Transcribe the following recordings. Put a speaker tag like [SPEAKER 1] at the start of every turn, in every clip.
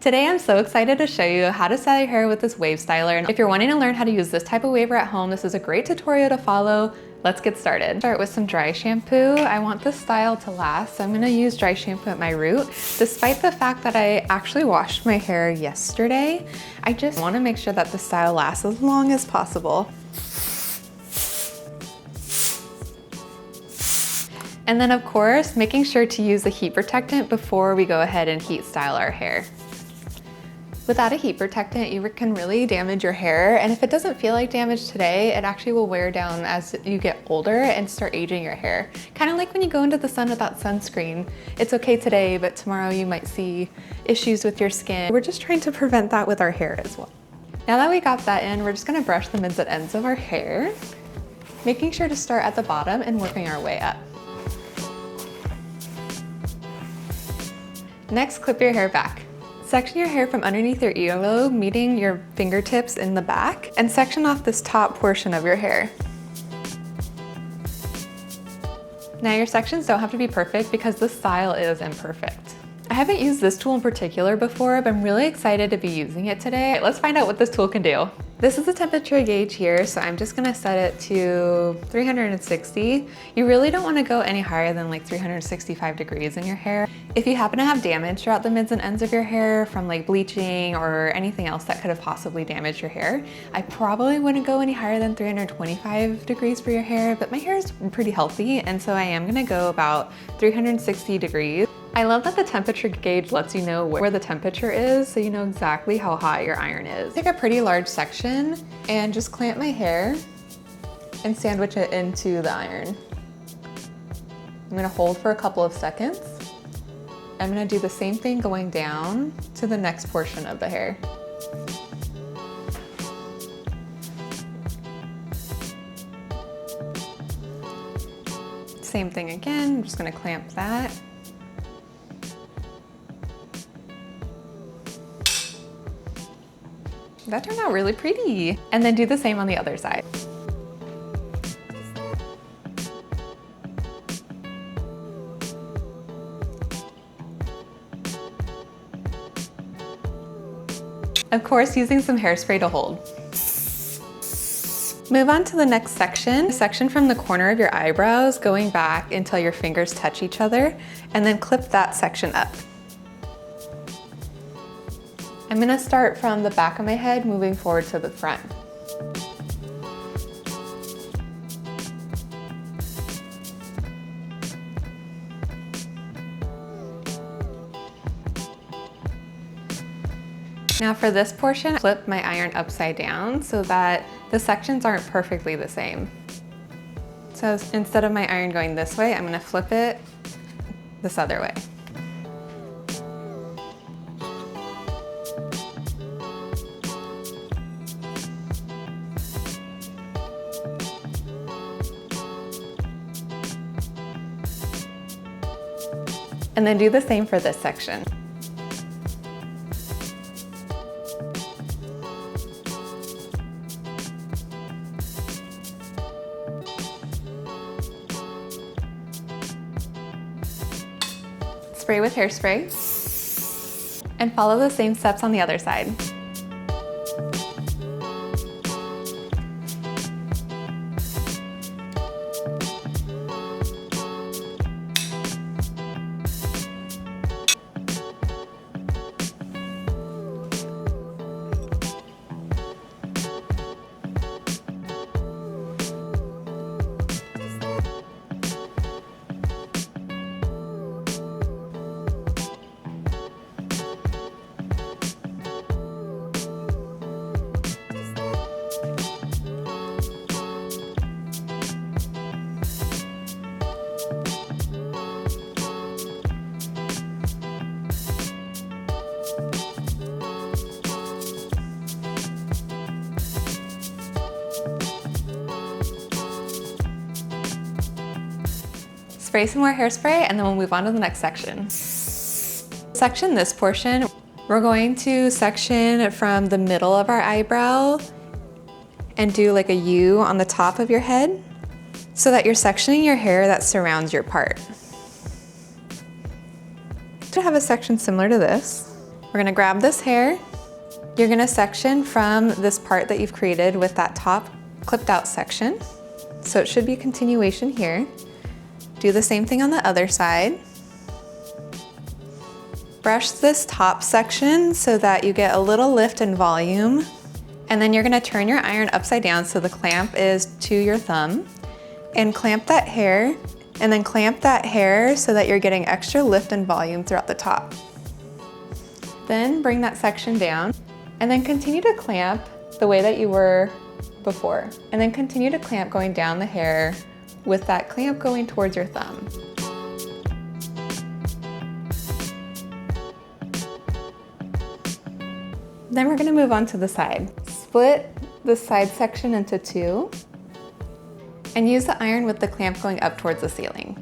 [SPEAKER 1] Today I'm so excited to show you how to style your hair with this wave styler. And if you're wanting to learn how to use this type of waver at home, this is a great tutorial to follow. Let's get started. Start with some dry shampoo. I want this style to last, so I'm gonna use dry shampoo at my root. Despite the fact that I actually washed my hair yesterday, I just wanna make sure that the style lasts as long as possible. And then of course, making sure to use a heat protectant before we go ahead and heat style our hair. Without a heat protectant, you can really damage your hair, and if it doesn't feel like damage today, it actually will wear down as you get older and start aging your hair. Kind of like when you go into the sun without sunscreen. It's okay today, but tomorrow you might see issues with your skin. We're just trying to prevent that with our hair as well. Now that we got that in, we're just gonna brush the mids and ends of our hair, making sure to start at the bottom and working our way up. Next, clip your hair back. Section your hair from underneath your earlobe, meeting your fingertips in the back, and section off this top portion of your hair. Now your sections don't have to be perfect because the style is imperfect. I haven't used this tool in particular before, but I'm really excited to be using it today. Let's find out what this tool can do. This is a temperature gauge here, so I'm just gonna set it to 360. You really don't wanna go any higher than like 365 degrees in your hair. If you happen to have damage throughout the mids and ends of your hair from like bleaching or anything else that could have possibly damaged your hair, I probably wouldn't go any higher than 325 degrees for your hair, but my hair is pretty healthy, and so I am gonna go about 360 degrees. I love that the temperature gauge lets you know where the temperature is, so you know exactly how hot your iron is. Take a pretty large section and just clamp my hair and sandwich it into the iron. I'm gonna hold for a couple of seconds. I'm gonna do the same thing going down to the next portion of the hair. Same thing again, I'm just gonna clamp that. That turned out really pretty. And then do the same on the other side. Of course, using some hairspray to hold. Move on to the next section. Section from the corner of your eyebrows, going back until your fingers touch each other, and then clip that section up. I'm gonna start from the back of my head, moving forward to the front. Now for this portion, flip my iron upside down so that the sections aren't perfectly the same. So instead of my iron going this way, I'm gonna flip it this other way. And then do the same for this section. Spray with hairspray, and follow the same steps on the other side. Spray some more hairspray, and then we'll move on to the next section. Section this portion, we're going to section from the middle of our eyebrow and do like a U on the top of your head so that you're sectioning your hair that surrounds your part. To have a section similar to this, We're gonna grab this hair. You're gonna section from this part that you've created with that top clipped out section. So it should be a continuation here. Do the same thing on the other side. Brush this top section so that you get a little lift in volume. And then you're gonna turn your iron upside down so the clamp is to your thumb. And clamp that hair, and then clamp that hair so that you're getting extra lift and volume throughout the top. Then bring that section down, and then continue to clamp the way that you were before. And then continue to clamp going down the hair with that clamp going towards your thumb. Then we're gonna move on to the side. Split the side section into two and use the iron with the clamp going up towards the ceiling.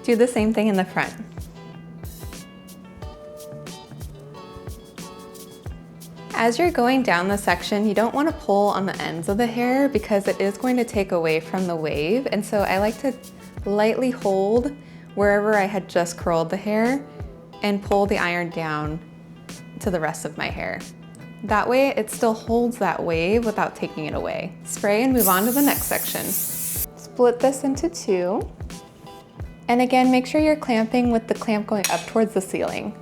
[SPEAKER 1] Do the same thing in the front. As you're going down the section, you don't want to pull on the ends of the hair because it is going to take away from the wave. And so I like to lightly hold wherever I had just curled the hair and pull the iron down to the rest of my hair. That way it still holds that wave without taking it away. Spray and move on to the next section. Split this into two. And again, make sure you're clamping with the clamp going up towards the ceiling.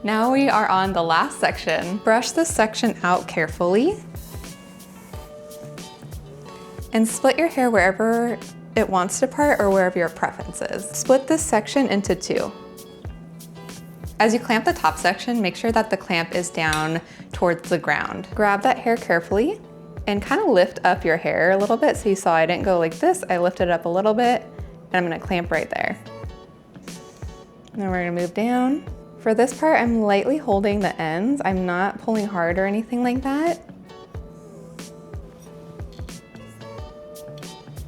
[SPEAKER 1] Now we are on the last section. Brush this section out carefully and split your hair wherever it wants to part or wherever your preference is. Split this section into two. As you clamp the top section, make sure that the clamp is down towards the ground. Grab that hair carefully and kind of lift up your hair a little bit. So you saw I didn't go like this, I lifted it up a little bit and I'm gonna clamp right there. Then we're gonna move down. For this part, I'm lightly holding the ends. I'm not pulling hard or anything like that.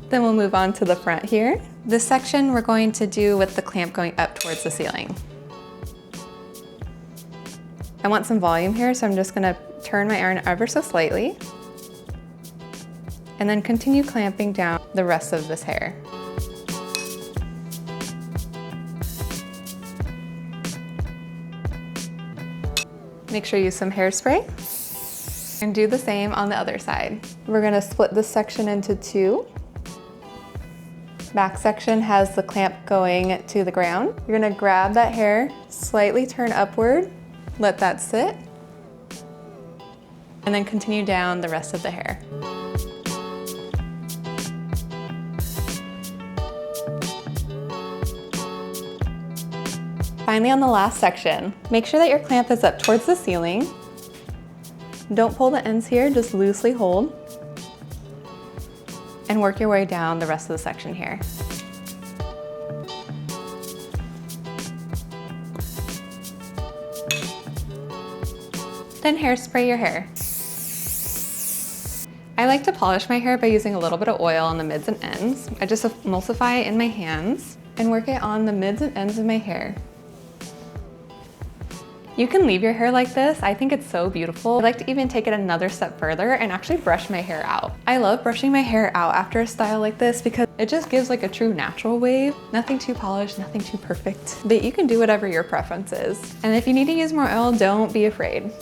[SPEAKER 1] Then we'll move on to the front here. This section we're going to do with the clamp going up towards the ceiling. I want some volume here, so I'm just gonna turn my iron ever so slightly and then continue clamping down the rest of this hair. Make sure you use some hairspray and do the same on the other side. We're gonna split this section into two. Back section has the clamp going to the ground. You're gonna grab that hair, slightly turn upward, let that sit, and then continue down the rest of the hair. Finally, on the last section, make sure that your clamp is up towards the ceiling. Don't pull the ends here, just loosely hold. And work your way down the rest of the section here. Then hairspray your hair. I like to polish my hair by using a little bit of oil on the mids and ends. I just emulsify it in my hands and work it on the mids and ends of my hair. You can leave your hair like this. I think it's so beautiful. I like to even take it another step further and actually brush my hair out. I love brushing my hair out after a style like this because it just gives like a true natural wave. Nothing too polished, nothing too perfect, but you can do whatever your preference is. And if you need to use more oil, don't be afraid.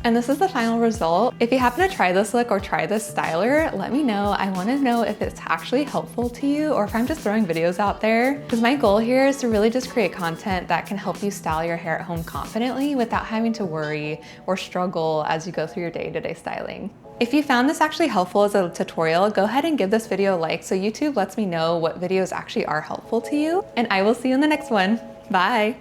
[SPEAKER 1] And this is the final result. If you happen to try this look or try this styler, let me know. I want to know if it's actually helpful to you or if I'm just throwing videos out there. Because my goal here is to really just create content that can help you style your hair at home confidently without having to worry or struggle as you go through your day-to-day styling. If you found this actually helpful as a tutorial, go ahead and give this video a like so YouTube lets me know what videos actually are helpful to you. And I will see you in the next one. Bye.